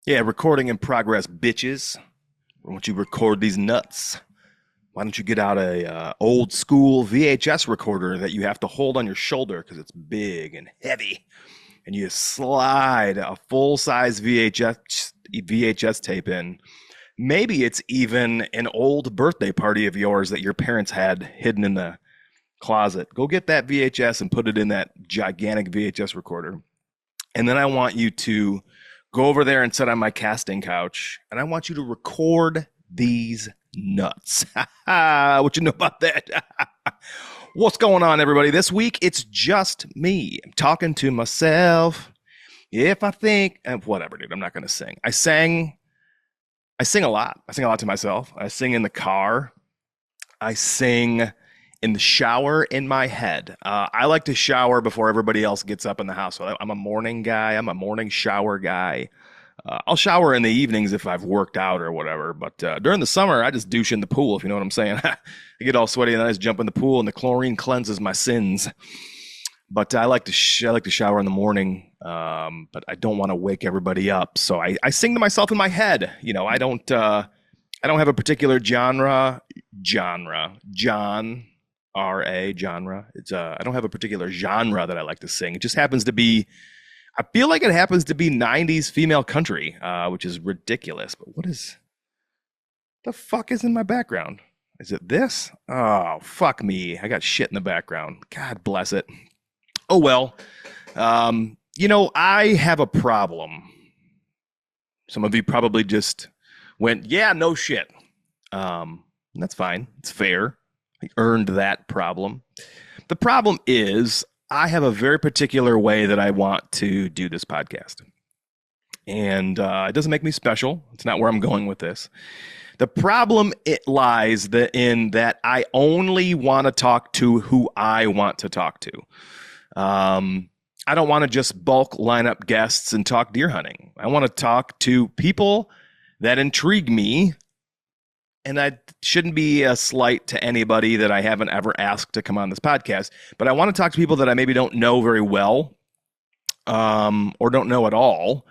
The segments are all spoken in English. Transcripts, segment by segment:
Yeah, recording in progress, bitches. Why don't you record these nuts? Why don't you get out a old school VHS recorder that you have to hold on your shoulder because it's big and heavy, and you slide a full size VHS tape in. Maybe it's even an old birthday party of yours that your parents had hidden in the closet. Go get that VHS and put it in that gigantic VHS recorder. And then I want you to go over there and sit on my casting couch, and I want you to record these nuts. What you know about that? What's going on, everybody? This week, it's just me. I'm talking to myself. If I think, whatever, dude, I'm not going to sing. I sing a lot. I sing a lot to myself. I sing in the car. I sing in the shower in my head. I like to shower before everybody else gets up in the house. So I'm a morning guy. I'm a morning shower guy. I'll shower in the evenings if I've worked out or whatever. But during the summer, I just douche in the pool, if you know what I'm saying. I get all sweaty and then I just jump in the pool, and the chlorine cleanses my sins. But I like to shower in the morning, but I don't want to wake everybody up. So I sing to myself in my head. You know, I don't have a particular genre. It's I don't have a particular genre that I like to sing. It just happens to be, I feel like it happens to be 90s female country, which is ridiculous. But the fuck is in my background? Is it this? Oh, fuck me. I got shit in the background. God bless it. Oh, well. I have a problem. Some of you probably just went, yeah, no shit. That's fine. It's fair. I earned that problem. The problem is I have a very particular way that I want to do this podcast. And it doesn't make me special. It's not where I'm going with this. The problem lies in that I only want to talk to who I want to talk to. I don't want to just bulk line up guests and talk deer hunting. I want to talk to people that intrigue me. And that shouldn't be a slight to anybody that I haven't ever asked to come on this podcast. But I want to talk to people that I maybe don't know very well, or don't know at all.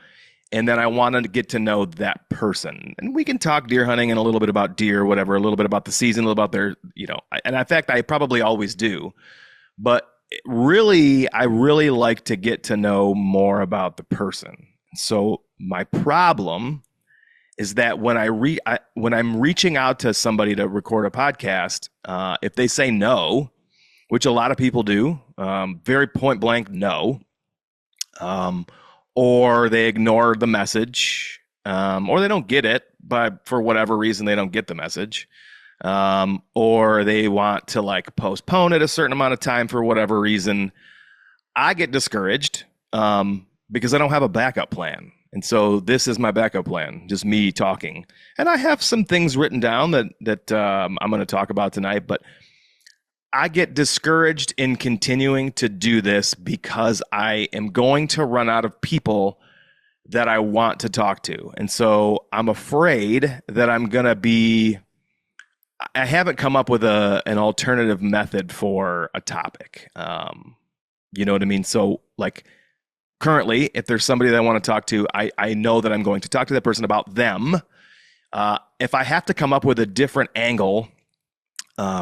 And then I want to get to know that person. And we can talk deer hunting and a little bit about deer, whatever, a little bit about the season, a little about their, and in fact, I probably always do. But really, I really like to get to know more about the person. So my problem is that when I'm reaching out to somebody to record a podcast, if they say no, which a lot of people do, very point blank no, or they ignore the message, or they don't get it, but for whatever reason they don't get the message, or they want to postpone it a certain amount of time for whatever reason, I get discouraged because I don't have a backup plan. And so this is my backup plan, just me talking. And I have some things written down that I'm going to talk about tonight, but I get discouraged in continuing to do this because I am going to run out of people that I want to talk to. And so I'm afraid that I haven't come up with an alternative method for a topic. You know what I mean? So currently, if there's somebody that I want to talk to, I know that I'm going to talk to that person about them. If I have to come up with a different angle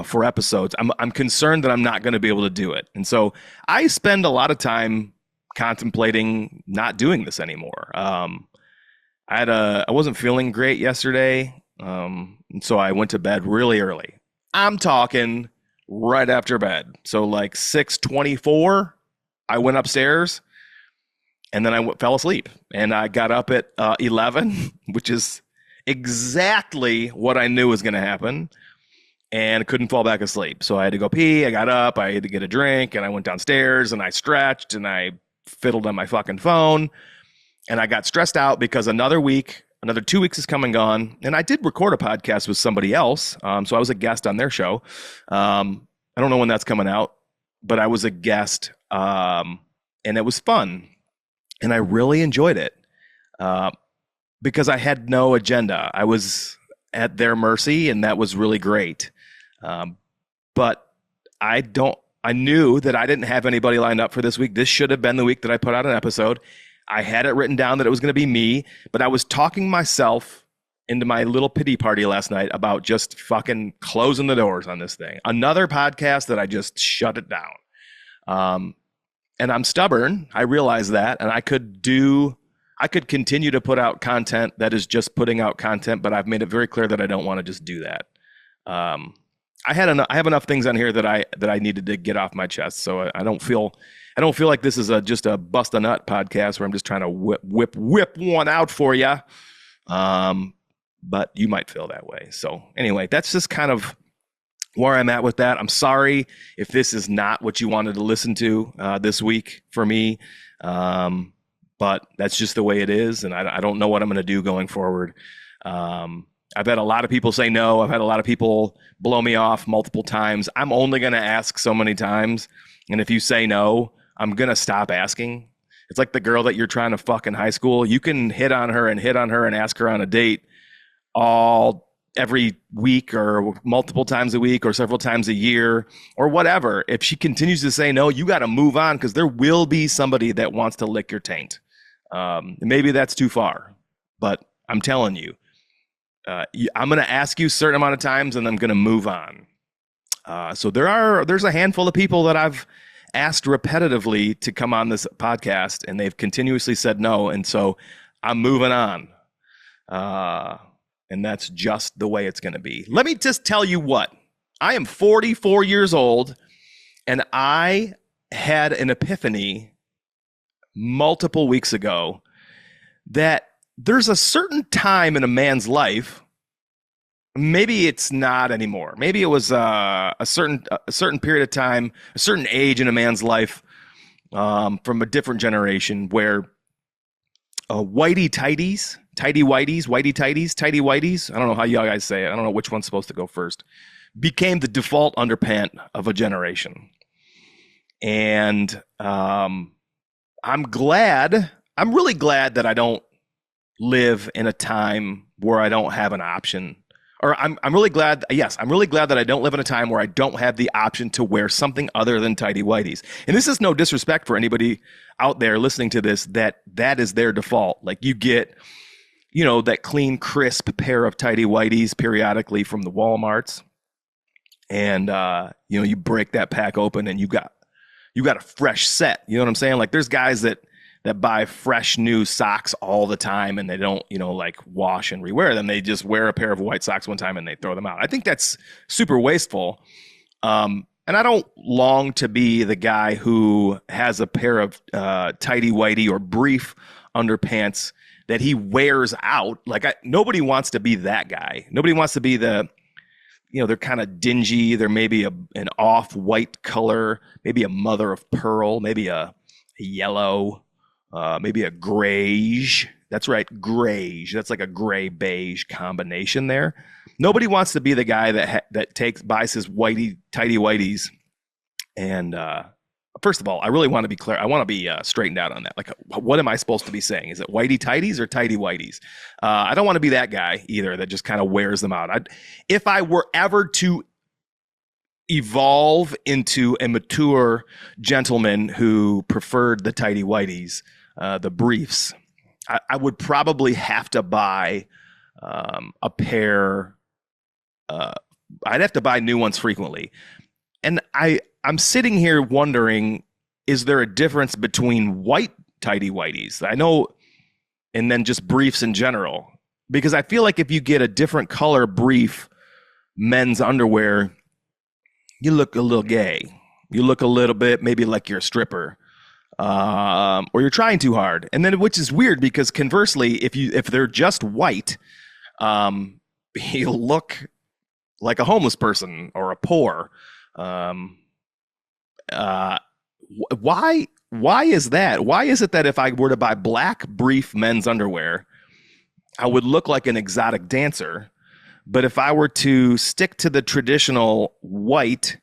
for episodes, I'm concerned that I'm not going to be able to do it. And so I spend a lot of time contemplating not doing this anymore. I wasn't feeling great yesterday, and so I went to bed really early. I'm talking right after bed. So 6:24, I went upstairs. And then I fell asleep, and I got up at 11, which is exactly what I knew was going to happen, and couldn't fall back asleep. So I had to go pee. I got up. I had to get a drink, and I went downstairs, and I stretched, and I fiddled on my fucking phone, and I got stressed out because another 2 weeks is come and gone, and I did record a podcast with somebody else, so I was a guest on their show. I don't know when that's coming out, but I was a guest, and it was fun. And I really enjoyed it because I had no agenda. I was at their mercy, and that was really great. But I knew that I didn't have anybody lined up for this week. This should have been the week that I put out an episode. I had it written down that it was going to be me, but I was talking myself into my little pity party last night about just fucking closing the doors on this thing. Another podcast that I just shut it down. And I'm stubborn. I realize that. And I could continue to put out content that is just putting out content, but I've made it very clear that I don't want to just do that. I have enough things on here that I needed to get off my chest. So I don't feel like this is just a bust a nut podcast where I'm just trying to whip one out for you. But you might feel that way. So anyway, that's just kind of where I'm at with that. I'm sorry if this is not what you wanted to listen to this week for me. But that's just the way it is. And I don't know what I'm going to do going forward. I've had a lot of people say no. I've had a lot of people blow me off multiple times. I'm only going to ask so many times. And if you say no, I'm going to stop asking. It's like the girl that you're trying to fuck in high school. You can hit on her and ask her on a date every week or multiple times a week or several times a year or whatever. If she continues to say no, you got to move on, because there will be somebody that wants to lick your taint. Maybe that's too far, but I'm telling you, I'm going to ask you a certain amount of times and I'm going to move on. So there's a handful of people that I've asked repetitively to come on this podcast, and they've continuously said no. And so I'm moving on. And that's just the way it's going to be. Let me just tell you what. I am 44 years old, and I had an epiphany multiple weeks ago that there's a certain time in a man's life. Maybe it's not anymore. Maybe it was a certain period of time, a certain age in a man's life, from a different generation, where whitey tighties, I don't know how y'all guys say it. I don't know which one's supposed to go first. Became the default underpant of a generation. And I'm really glad that I don't live in a time where I don't have an option. Or I'm really glad that I don't live in a time where I don't have the option to wear something other than tighty whities. And this is no disrespect for anybody out there listening to this, that is their default. Like, you get, that clean, crisp pair of tighty whities periodically from the Walmarts. And, you break that pack open and you got a fresh set. You know what I'm saying? Like, there's guys that buy fresh new socks all the time, and they don't, like, wash and rewear them. They just wear a pair of white socks one time and they throw them out. I think that's super wasteful. And I don't long to be the guy who has a pair of tighty whitey or brief underpants that he wears out. Like, nobody wants to be that guy. Nobody wants to be they're kind of dingy. They're maybe an off-white color, maybe a mother of pearl, maybe a yellow, maybe a grayish. That's right, grayish. That's like a gray beige combination there. Nobody wants to be the guy that buys his tighty whities. And first of all, I really want to be clear. I want to be straightened out on that. Like, what am I supposed to be saying? Is it whitey tighties or tighty whities? I don't want to be that guy either that just kind of wears them out. If I were ever to evolve into a mature gentleman who preferred the tighty whities, the briefs, I would probably have to buy a pair. I'd have to buy new ones frequently. And I'm sitting here wondering, is there a difference between white tighty whities? I know, and then just briefs in general, because I feel like if you get a different color brief men's underwear, you look a little gay. You look a little bit maybe like you're a stripper, or you're trying too hard. And then, which is weird, because conversely, if they're just white, you look like a homeless person or a poor. Why is that? Why is it that if I were to buy black brief men's underwear, I would look like an exotic dancer? But if I were to stick to the traditional white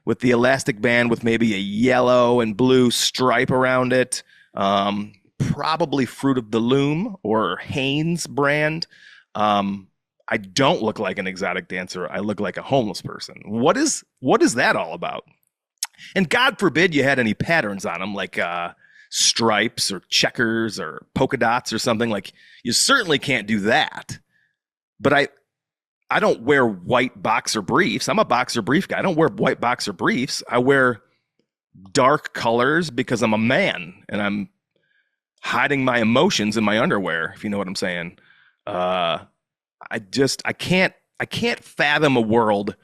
with the elastic band with maybe a yellow and blue stripe around it, probably Fruit of the Loom or Hanes brand, I don't look like an exotic dancer. I look like a homeless person. What is that all about? And God forbid you had any patterns on them, like stripes or checkers or polka dots or something. Like, you certainly can't do that. But I don't wear white boxer briefs. I'm a boxer brief guy. I don't wear white boxer briefs. I wear dark colors because I'm a man and I'm hiding my emotions in my underwear, if you know what I'm saying. I can't fathom a world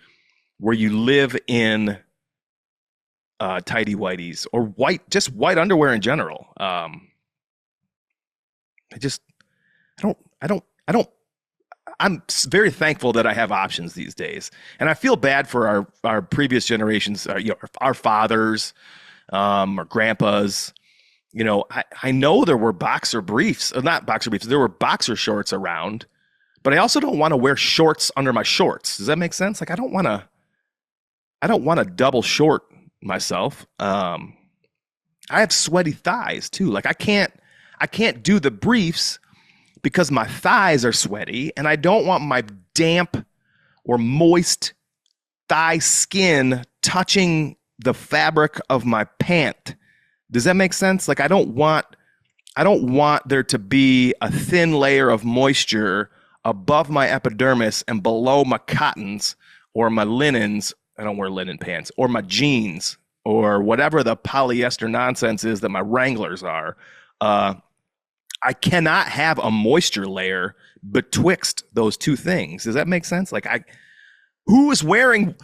where you live in tidy whities or white underwear in general. I'm very thankful that I have options these days, and I feel bad for our previous generations, our fathers, or grandpas. I know there were boxer briefs, not boxer briefs. There were boxer shorts around, but I also don't want to wear shorts under my shorts. Does that make sense? Like, I don't want to double short myself. I have sweaty thighs too. Like, I can't do the briefs because my thighs are sweaty, and I don't want my damp or moist thigh skin touching the fabric of my pant. Does that make sense? Like, I don't want there to be a thin layer of moisture above my epidermis and below my cottons or my linens. I don't wear linen pants, or my jeans, or whatever the polyester nonsense is that my Wranglers are. I cannot have a moisture layer betwixt those two things. Does that make sense? Like, who's wearing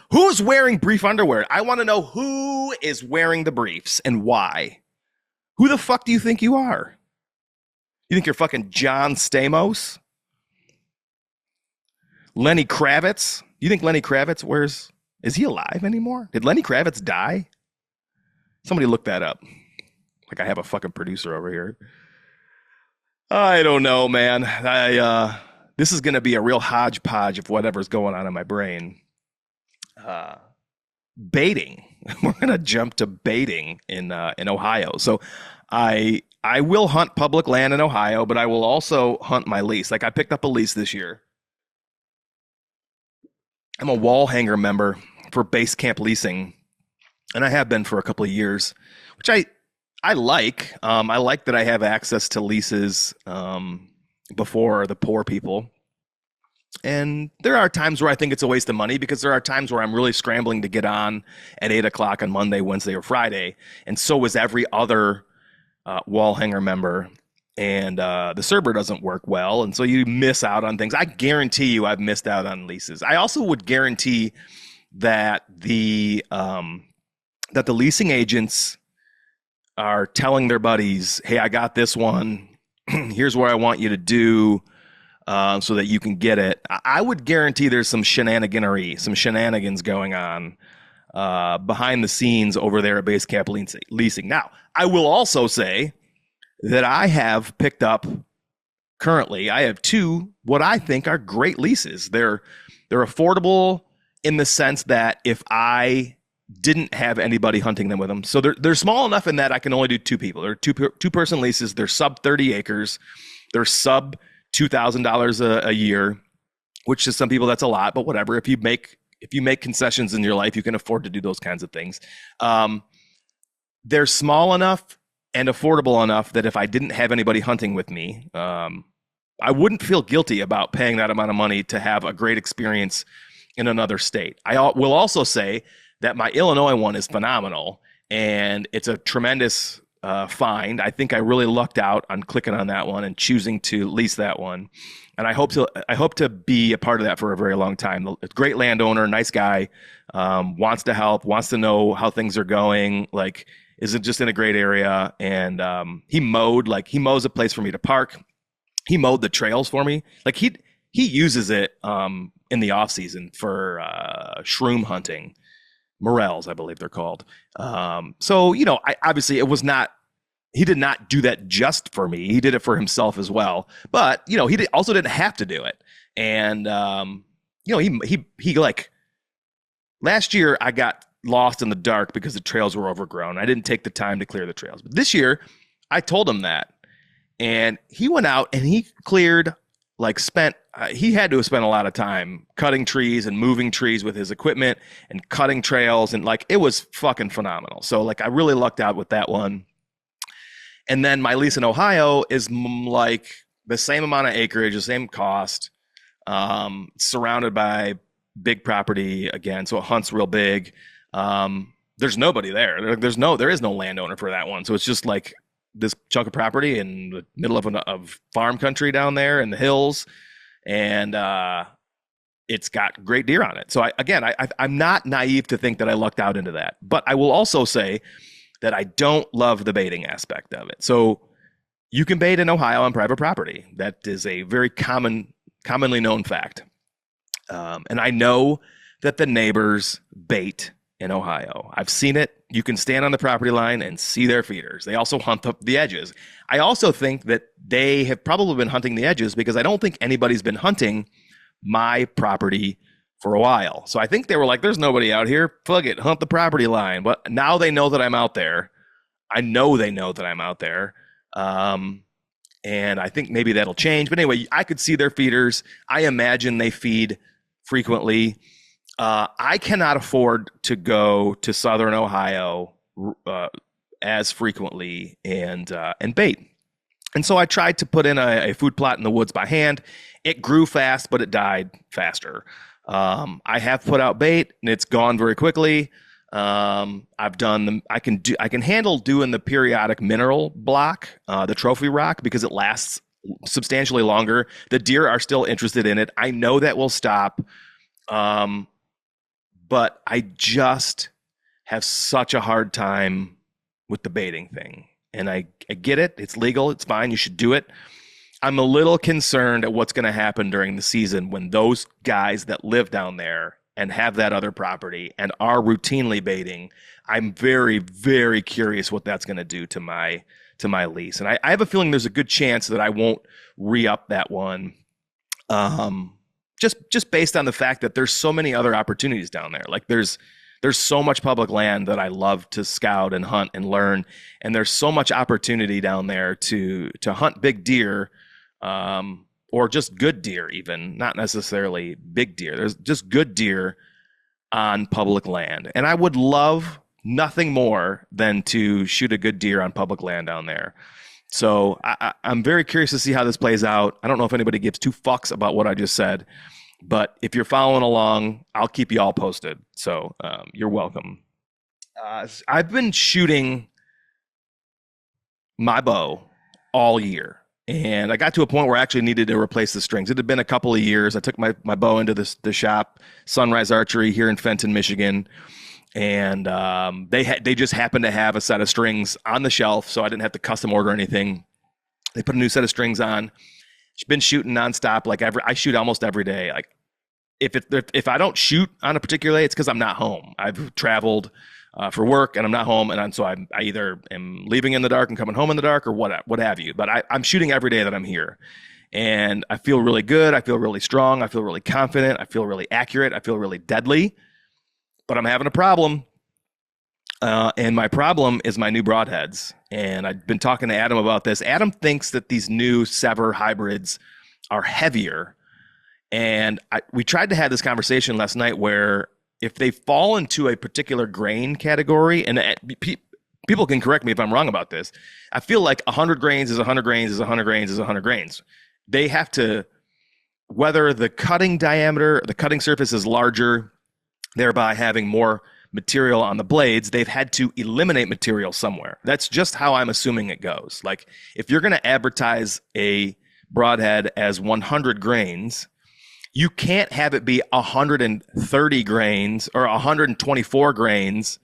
brief underwear? I want to know who is wearing the briefs and why. Who the fuck do you think you are? You think you're fucking John Stamos? Lenny Kravitz? You think Lenny Kravitz is he alive anymore? Did Lenny Kravitz die? Somebody look that up. Like, I have a fucking producer over here. I don't know, man. This is going to be a real hodgepodge of whatever's going on in my brain. Baiting. We're going to jump to baiting in Ohio. So I will hunt public land in Ohio, but I will also hunt my lease. Like, I picked up a lease this year. I'm a wall hanger member for Base Camp Leasing, and I have been for a couple of years, which I like. I like that I have access to leases before the poor people. And there are times where I think it's a waste of money, because there are times where I'm really scrambling to get on at 8 o'clock on Monday, Wednesday, or Friday. And so is every other wall hanger member. And the server doesn't work well. And so you miss out on things. I guarantee you I've missed out on leases. I also would guarantee that the leasing agents are telling their buddies, hey, I got this one. Here's what I want you to do so that you can get it. I would guarantee there's some shenanigans going on behind the scenes over there at Base Camp Leasing. Now, I will also say that I have picked up currently, I have two what I think are great leases. They're affordable in the sense that if I didn't have anybody hunting them with them. So they're small enough in that I can only do two people. They're two-person leases. They're sub 30 acres. They're sub $2,000 a year, which to some people that's a lot, but whatever. If you make concessions in your life, you can afford to do those kinds of things. They're small enough and affordable enough that if I didn't have anybody hunting with me, I wouldn't feel guilty about paying that amount of money to have a great experience in another state. I will also say that my Illinois one is phenomenal, and it's a tremendous find. I think I really lucked out on clicking on that one and choosing to lease that one. And I hope to be a part of that for a very long time. A great landowner, nice guy, wants to help, wants to know how things are going. Like, is it just in a great area? And he mows a place for me to park. He mowed the trails for me. Like, he uses it in the off season for shroom hunting. Morels, I believe they're called. So, obviously it was not, he did not do that just for me. He did it for himself as well. But, he also didn't have to do it. And, he like, last year I got lost in the dark because the trails were overgrown. I didn't take the time to clear the trails. But this year I told him that. And he went out and he cleared, he had to have spent a lot of time cutting trees and moving trees with his equipment and cutting trails. And it was fucking phenomenal. So I really lucked out with that one. And then my lease in Ohio is like the same amount of acreage, the same cost, surrounded by big property again. So it hunts real big. There's nobody there. There is no landowner for that one. So it's just like this chunk of property in the middle of farm country down there in the hills. And, it's got great deer on it. So I'm not naive to think that I lucked out into that, but I will also say that I don't love the baiting aspect of it. So you can bait in Ohio on private property. That is a very commonly known fact. And I know that the neighbors bait in Ohio. I've seen it. You can stand on the property line and see their feeders. They also hunt up the edges. I also think that they have probably been hunting the edges because I don't think anybody's been hunting my property for a while. So I think they were like, there's nobody out here. Fuck it, hunt the property line. But now they know that I'm out there. I know they know that I'm out there. And I think maybe that'll change. But anyway, I could see their feeders. I imagine they feed frequently. I cannot afford to go to Southern Ohio as frequently and bait. And so I tried to put in a food plot in the woods by hand. It grew fast, but it died faster. I have put out bait, and it's gone very quickly. I've done I can handle doing the periodic mineral block, the trophy rock, because it lasts substantially longer. The deer are still interested in it. I know that will stop. But I just have such a hard time with the baiting thing. And I get it. It's legal. It's fine. You should do it. I'm a little concerned at what's going to happen during the season when those guys that live down there and have that other property and are routinely baiting. I'm very, very curious what that's going to do to my lease. And I have a feeling there's a good chance that I won't re-up that one. Just based on the fact that there's so many other opportunities down there. Like there's so much public land that I love to scout and hunt and learn. And there's so much opportunity down there to hunt big deer, or just good deer, even not necessarily big deer. There's just good deer on public land. And I would love nothing more than to shoot a good deer on public land down there. So I'm very curious to see how this plays out. I don't know if anybody gives two fucks about what I just said, but if you're following along, I'll keep you all posted. So you're welcome. I've been shooting my bow all year, and I got to a point where I actually needed to replace the strings. It had been a couple of years. I took my bow into the shop, Sunrise Archery here in Fenton, Michigan. And they just happened to have a set of strings on the shelf, so I didn't have to custom order anything. They put a new set of strings on. She's been shooting nonstop. I shoot almost every day. Like if I don't shoot on a particular day, it's because I'm not home. I've traveled for work and I'm not home, and so I either am leaving in the dark and coming home in the dark, or what have you. But I'm shooting every day that I'm here, and I feel really good. I feel really strong. I feel really confident. I feel really accurate. I feel really deadly. But I'm having a problem, and my problem is my new broadheads. And I've been talking to Adam about this. Adam thinks that these new SEVR hybrids are heavier. And we tried to have this conversation last night where if they fall into a particular grain category, and people can correct me if I'm wrong about this, I feel like 100 grains is 100 grains is 100 grains is 100 grains. They have to, whether the cutting diameter, the cutting surface is larger, thereby having more material on the blades, they've had to eliminate material somewhere. That's just how I'm assuming it goes. Like if you're going to advertise a broadhead as 100 grains, you can't have it be 130 grains or 124 grains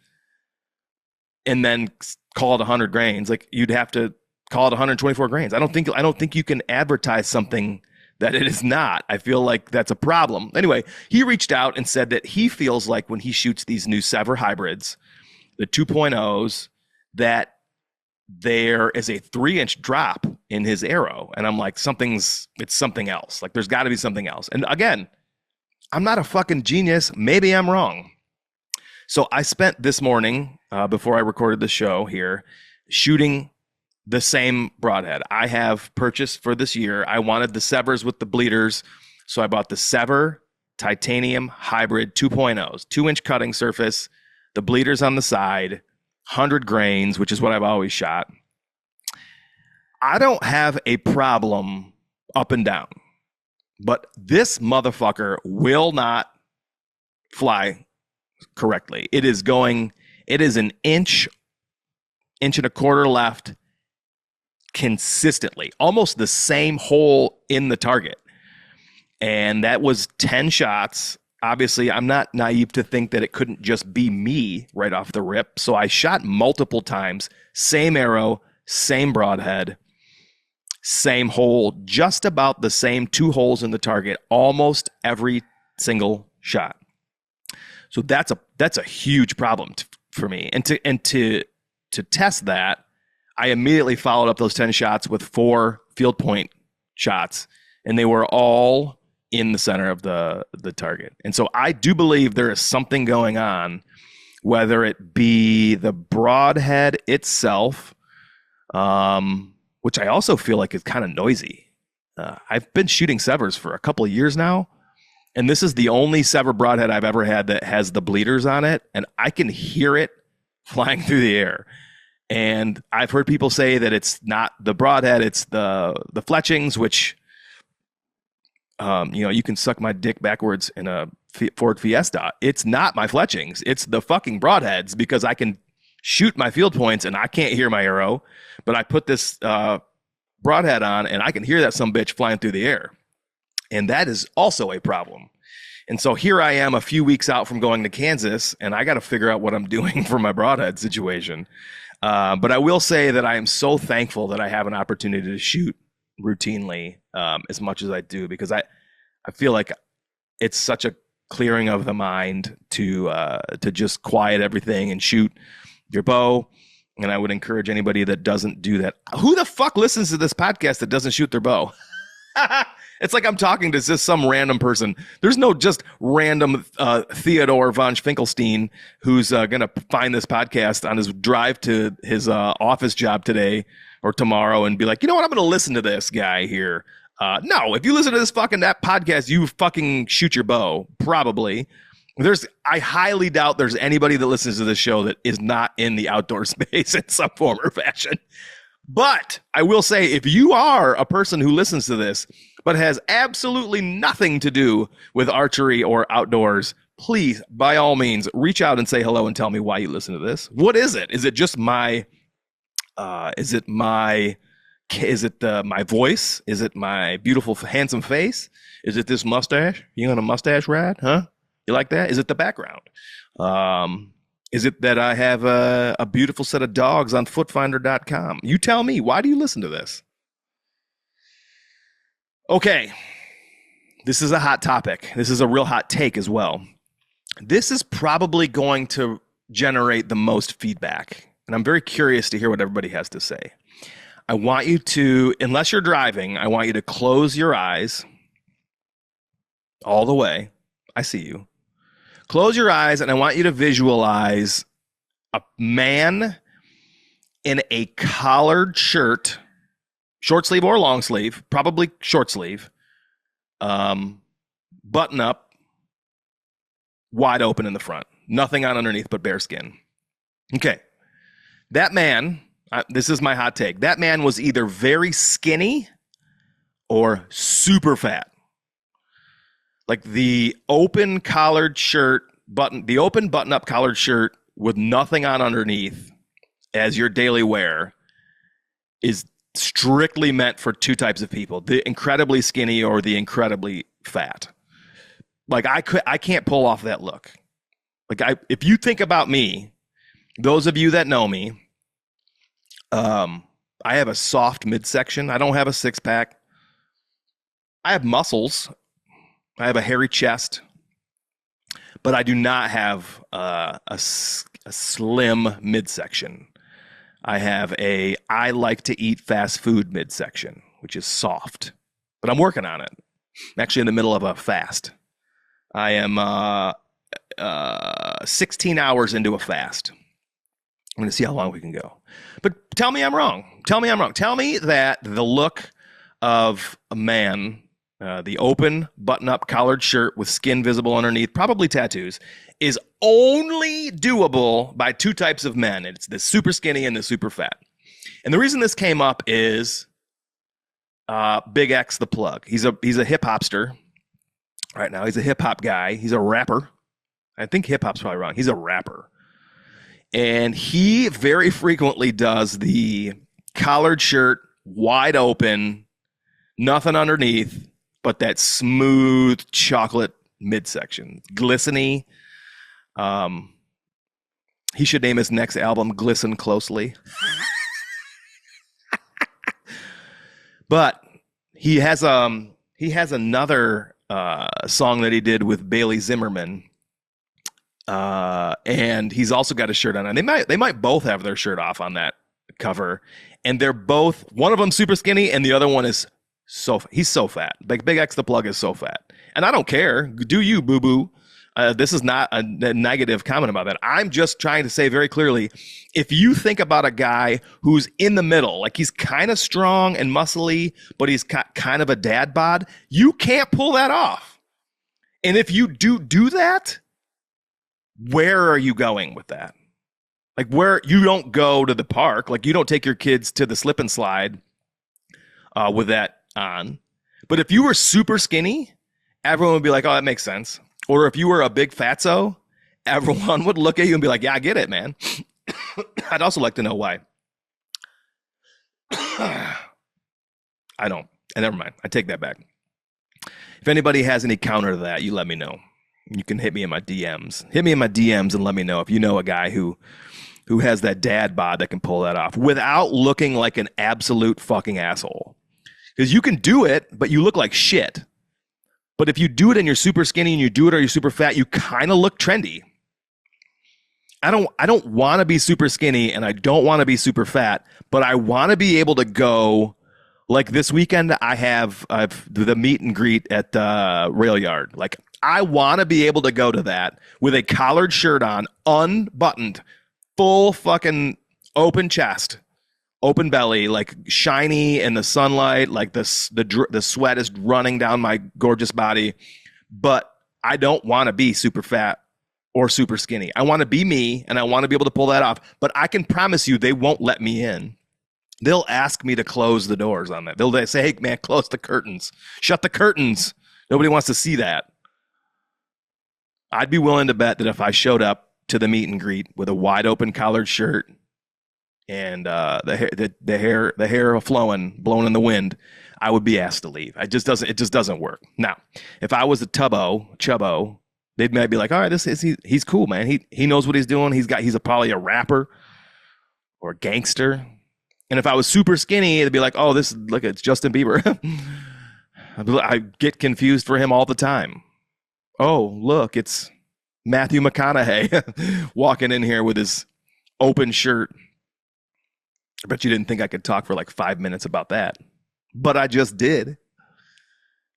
and then call it 100 grains. Like you'd have to call it 124 grains. I don't think you can advertise something that it is not. I feel like that's a problem. Anyway, he reached out and said that he feels like when he shoots these new SEVR hybrids, the 2.0s, that there is a 3-inch drop in his arrow. And I'm like, it's something else. Like there's got to be something else. And again, I'm not a fucking genius. Maybe I'm wrong. So I spent this morning, before I recorded the show here, shooting the same broadhead I have purchased for this year. I wanted the SEVRs with the bleeders, so I bought the SEVR Titanium Hybrid 2.0s, 2-inch cutting surface, the bleeders on the side, 100 grains, which is what I've always shot. I don't have a problem up and down, but this motherfucker will not fly correctly. It is an inch and a quarter left consistently, almost the same hole in the target. And that was 10 shots. Obviously, I'm not naive to think that it couldn't just be me right off the rip. So I shot multiple times, same arrow, same broadhead, same hole, just about the same 2 holes in the target, almost every single shot. So that's a huge problem for me. And to test that, I immediately followed up those 10 shots with 4 field point shots, and they were all in the center of the target. And so I do believe there is something going on, whether it be the broadhead itself, which I also feel like is kind of noisy. I've been shooting Severs for a couple of years now, and this is the only Sever broadhead I've ever had that has the bleeders on it, and I can hear it flying through the air. And I've heard people say that it's not the broadhead, it's the fletchings, which, you can suck my dick backwards in a Ford Fiesta. It's not my fletchings. It's the fucking broadheads, because I can shoot my field points and I can't hear my arrow, but I put this broadhead on and I can hear that some bitch flying through the air. And that is also a problem. And so here I am a few weeks out from going to Kansas, and I got to figure out what I'm doing for my broadhead situation. But I will say that I am so thankful that I have an opportunity to shoot routinely as much as I do, because I feel like it's such a clearing of the mind to just quiet everything and shoot your bow. And I would encourage anybody that doesn't do that. Who the fuck listens to this podcast that doesn't shoot their bow? It's like I'm talking to just some random person. There's no just random Theodore von Finkelstein who's going to find this podcast on his drive to his office job today or tomorrow and be like, you know what, I'm going to listen to this guy here. No, if you listen to this that podcast, you fucking shoot your bow, probably. I highly doubt there's anybody that listens to this show that is not in the outdoor space in some form or fashion. But I will say, if you are a person who listens to this but has absolutely nothing to do with archery or outdoors, please, by all means, reach out and say hello and tell me why you listen to this. What is it? Is it just my my voice? Is it my beautiful, handsome face? Is it this mustache? You on a mustache ride? Huh? You like that? Is it the background? Is it that I have a beautiful set of dogs on footfinder.com? You tell me, why do you listen to this? Okay, this is a hot topic. This is a real hot take as well. This is probably going to generate the most feedback, and I'm very curious to hear what everybody has to say. I want you to, unless you're driving, I want you to close your eyes all the way. I see you. Close your eyes, and I want you to visualize a man in a collared shirt, short sleeve or long sleeve, probably short sleeve, button up, wide open in the front, nothing on underneath but bare skin. Okay, that man, this is my hot take, that man was either very skinny or super fat. Like the open collared shirt, the open button-up collared shirt with nothing on underneath as your daily wear is strictly meant for 2 types of people: the incredibly skinny or the incredibly fat. Like I can't pull off that look. Like if you think about me, those of you that know me, I have a soft midsection. I don't have a 6-pack. I have muscles. I have a hairy chest, but I do not have a slim midsection. I have I like to eat fast food midsection, which is soft, but I'm working on it. I'm actually in the middle of a fast. I am 16 hours into a fast. I'm going to see how long we can go. But tell me I'm wrong. Tell me I'm wrong. Tell me that the look of a man, the open button-up collared shirt with skin visible underneath, probably tattoos, is only doable by 2 types of men. It's the super skinny and the super fat. And the reason this came up is Big X the Plug. He's a hip hopster right now. He's a hip hop guy. He's a rapper. I think hip hop's probably wrong. He's a rapper. And he very frequently does the collared shirt, wide open, nothing underneath, but that smooth chocolate midsection. Glisteny. He should name his next album Glisten Closely. But he has another song that he did with Bailey Zimmerman. And he's also got a shirt on. And they might both have their shirt off on that cover. And they're both, one of them super skinny and the other one is he's so fat. Like Big X the Plug is so fat. And I don't care. Do you, boo-boo. This is not a negative comment about that. I'm just trying to say very clearly, if you think about a guy who's in the middle, like he's kind of strong and muscly, but he's kind of a dad bod, you can't pull that off. And if you do that, where are you going with that? Like where you don't go to the park, like you don't take your kids to the slip and slide with that on. But if you were super skinny, everyone would be like, oh, that makes sense. Or if you were a big fatso, everyone would look at you and be like, yeah, I get it, man. I'd also like to know why. I don't. And never mind. I take that back. If anybody has any counter to that, you let me know. You can hit me in my DMs. Hit me in my DMs and let me know if you know a guy who has that dad bod that can pull that off without looking like an absolute fucking asshole. Because you can do it, but you look like shit. But if you do it and you're super skinny and you do it or you're super fat, you kind of look trendy. I don't want to be super skinny and I don't want to be super fat, but I want to be able to go, like this weekend I've the meet and greet at Rail Yard. Like I want to be able to go to that with a collared shirt on, unbuttoned, full fucking open chest, open belly, like shiny in the sunlight, like the sweat is running down my gorgeous body. But I don't want to be super fat or super skinny. I want to be me and I want to be able to pull that off. But I can promise you they won't let me in. They'll ask me to close the doors on that. They'll say, hey, man, close the curtains. Shut the curtains. Nobody wants to see that. I'd be willing to bet that if I showed up to the meet and greet with a wide open collared shirt and the hair flowing, blowing in the wind, I would be asked to leave. It just doesn't work. Now, if I was a chubbo, they might be like, all right, he's cool, man. He knows what he's doing. He's probably a rapper or a gangster. And if I was super skinny, it'd be like, oh, look, it's Justin Bieber. I get confused for him all the time. Oh, look, it's Matthew McConaughey walking in here with his open shirt. I bet you didn't think I could talk for like 5 minutes about that, but I just did.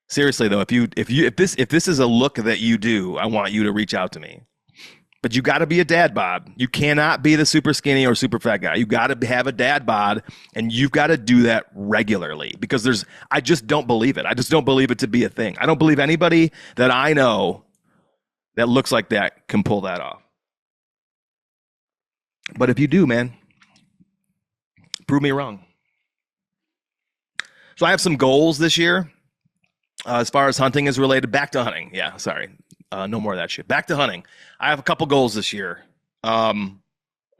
Seriously though, if this is a look that you do, I want you to reach out to me. But you got to be a dad bod. You cannot be the super skinny or super fat guy. You got to have a dad bod, and you've got to do that regularly because I just don't believe it. I just don't believe it to be a thing. I don't believe anybody that I know that looks like that can pull that off. But if you do, man, prove me wrong. So I have some goals this year as far as hunting is related. Back to hunting. Yeah, sorry. No more of that shit. Back to hunting. I have a couple goals this year. I'm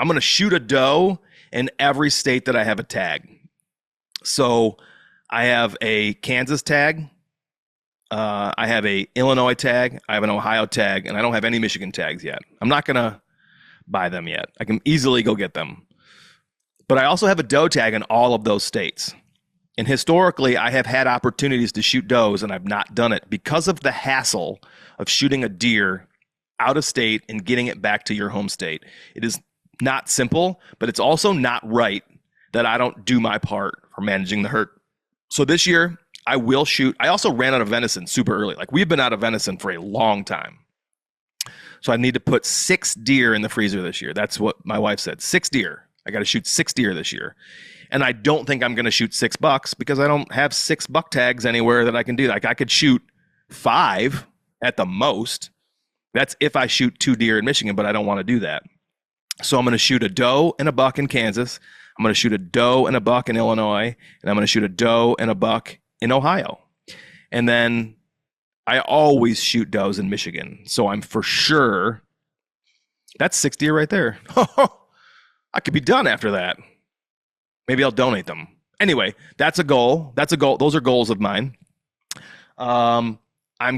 going to shoot a doe in every state that I have a tag. So I have a Kansas tag. I have a Illinois tag. I have an Ohio tag, and I don't have any Michigan tags yet. I'm not going to buy them yet. I can easily go get them. But I also have a doe tag in all of those states. And historically, I have had opportunities to shoot does, and I've not done it because of the hassle of shooting a deer out of state and getting it back to your home state. It is not simple, but it's also not right that I don't do my part for managing the herd. So this year, I will shoot. I also ran out of venison super early. Like we've been out of venison for a long time. So I need to put 6 deer in the freezer this year. That's what my wife said. 6 deer. I got to shoot 6 deer this year. And I don't think I'm going to shoot 6 bucks because I don't have 6 buck tags anywhere that I can do. Like I could shoot 5 at the most. That's if I shoot 2 deer in Michigan, but I don't want to do that. So I'm going to shoot a doe and a buck in Kansas. I'm going to shoot a doe and a buck in Illinois. And I'm going to shoot a doe and a buck in Ohio. And then I always shoot does in Michigan. So I'm for sure, that's 6 deer right there. I could be done after that. Maybe I'll donate them. Anyway, that's a goal. That's a goal. Those are goals of mine. I'm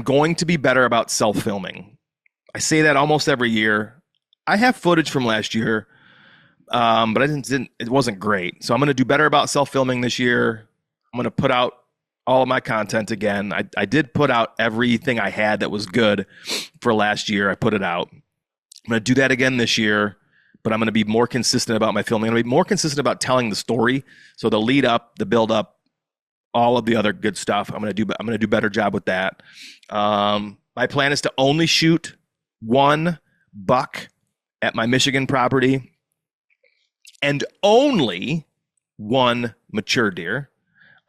going to be better about self-filming. I say that almost every year. I have footage from last year, but it wasn't great. So I'm going to do better about self-filming this year. I'm going to put out all of my content again. I did put out everything I had that was good for last year. I put it out. I'm going to do that again this year, but I'm going to be more consistent about my filming. I'm going to be more consistent about telling the story. So the lead up, the build up, all of the other good stuff. I'm going to do a better job with that. My plan is to only shoot one buck at my Michigan property and only one mature deer.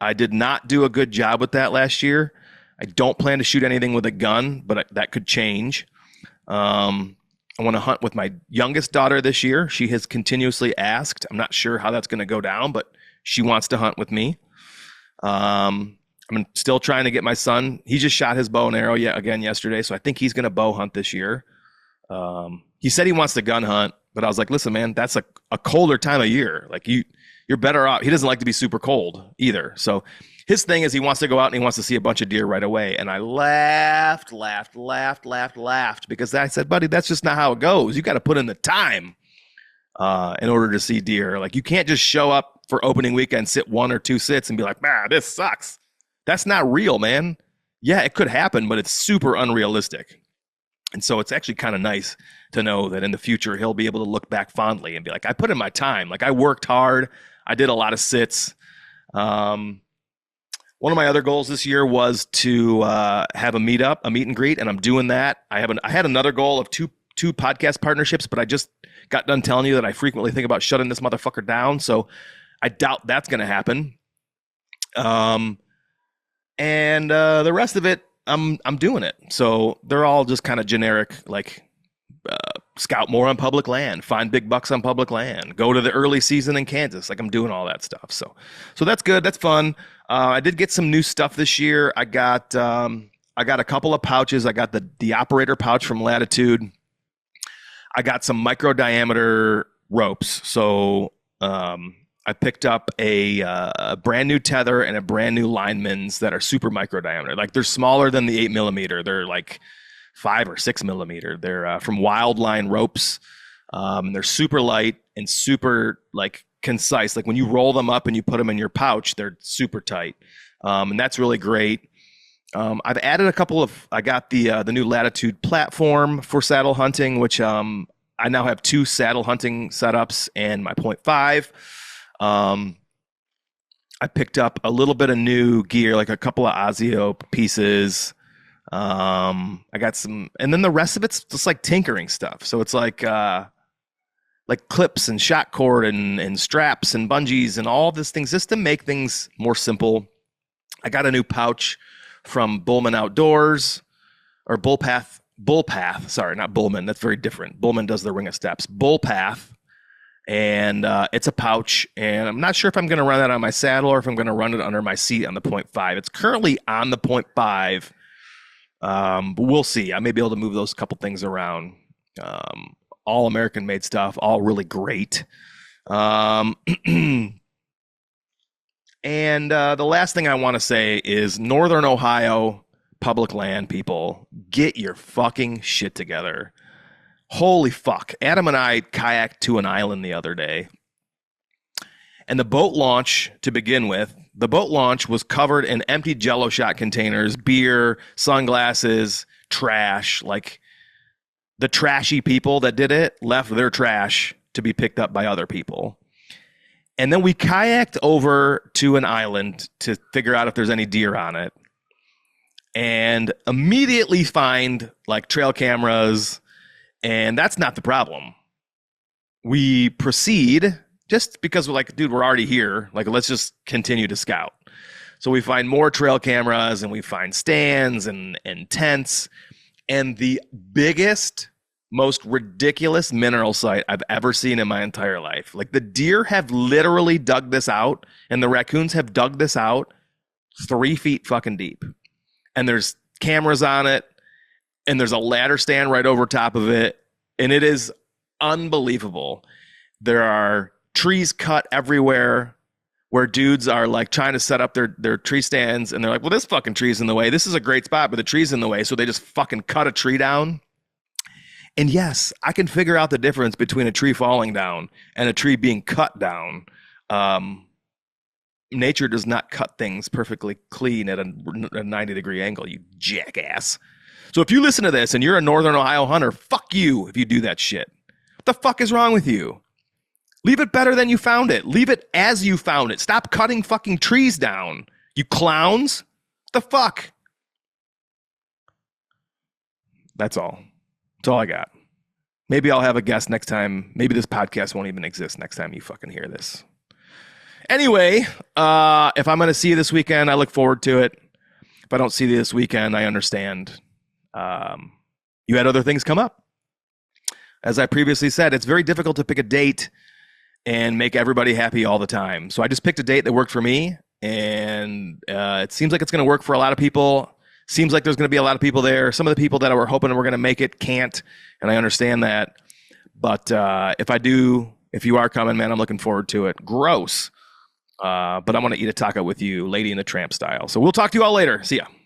I did not do a good job with that last year. I don't plan to shoot anything with a gun, but that could change. I want to hunt with my youngest daughter this year. She has continuously asked. I'm not sure how that's going to go down, but she wants to hunt with me. I'm still trying to get my son. He just shot his bow and arrow again yesterday, so I think he's going to bow hunt this year. He said he wants to gun hunt, but I was like, listen, man, that's a colder time of year. Like you're better off. He doesn't like to be super cold either. So his thing is he wants to go out and he wants to see a bunch of deer right away. And I laughed because I said, buddy, that's just not how it goes. You got to put in the time in order to see deer. Like you can't just show up for opening weekend, sit 1 or 2 sits and be like, man, this sucks. That's not real, man. Yeah, it could happen, but it's super unrealistic. And so it's actually kind of nice to know that in the future, he'll be able to look back fondly and be like, I put in my time. Like I worked hard. I did a lot of sits. One of my other goals this year was to have a meet and greet, and I'm doing that. I had another goal of two podcast partnerships, but I just got done telling you that I frequently think about shutting this motherfucker down. So I doubt that's going to happen. And the rest of it, I'm doing it. So they're all just kind of generic, like scout more on public land, find big bucks on public land, go to the early season in Kansas. Like I'm doing all that stuff. So that's good. That's fun. I did get some new stuff this year. I got a couple of pouches. I got the operator pouch from Latitude. I got some micro diameter ropes. So I picked up a brand new tether and a brand new lineman's that are super micro diameter. Like they're smaller than the 8mm. They're like 5 or 6mm. They're from Wildline Ropes. They're super light and super like concise. Like when you roll them up and you put them in your pouch, they're super tight. And that's really great. I've added I got the new Latitude platform for saddle hunting, which I now have 2 saddle hunting setups and my .5. I picked up a little bit of new gear, like a couple of Osio pieces. I got some, and then the rest of it's just like tinkering stuff. So it's like clips and shot cord and straps and bungees and all these things just to make things more simple. I got a new pouch from Bullman Outdoors or Bullpath. Sorry, not Bullman. That's very different. Bullman does the Ring of Steps. Bullpath. And it's a pouch, and I'm not sure if I'm going to run that on my saddle or if I'm going to run it under my seat on the .5. It's currently on the .5, but we'll see. I may be able to move those couple things around. All American-made stuff, all really great. And the last thing I want to say is Northern Ohio public land people, get your fucking shit together. Holy fuck. Adam and I kayaked to an island the other day. And the boat launch, to begin with, the boat launch was covered in empty Jello shot containers, beer, sunglasses, trash. Like the trashy people that did it left their trash to be picked up by other people. And then we kayaked over to an island to figure out if there's any deer on it. And immediately find like trail cameras. And that's not the problem. We proceed just because we're like, dude, we're already here. Like, let's just continue to scout. So we find more trail cameras and we find stands and tents. And the biggest, most ridiculous mineral site I've ever seen in my entire life. Like the deer have literally dug this out and the raccoons have dug this out 3 feet fucking deep. And there's cameras on it, and there's a ladder stand right over top of it. And it is unbelievable. There are trees cut everywhere where dudes are like trying to set up their tree stands, and they're like, well, this fucking tree's in the way. This is a great spot, but the tree's in the way. So they just fucking cut a tree down. And yes, I can figure out the difference between a tree falling down and a tree being cut down. Nature does not cut things perfectly clean at a 90-degree angle, you jackass. So if you listen to this and you're a Northern Ohio hunter, fuck you if you do that shit. What the fuck is wrong with you? Leave it better than you found it. Leave it as you found it. Stop cutting fucking trees down, you clowns. What the fuck? That's all. That's all I got. Maybe I'll have a guest next time. Maybe this podcast won't even exist next time you fucking hear this. Anyway, if I'm going to see you this weekend, I look forward to it. If I don't see you this weekend, I understand. You had other things come up. As I previously said, it's very difficult to pick a date and make everybody happy all the time. So I just picked a date that worked for me, and it seems like it's going to work for a lot of people. Seems like there's going to be a lot of people there. Some of the people that were hoping we're going to make it can't, and I understand that. But if you are coming, man, I'm looking forward to it. Gross. But I'm going to eat a taco with you, Lady and the Tramp style. So we'll talk to you all later. See ya.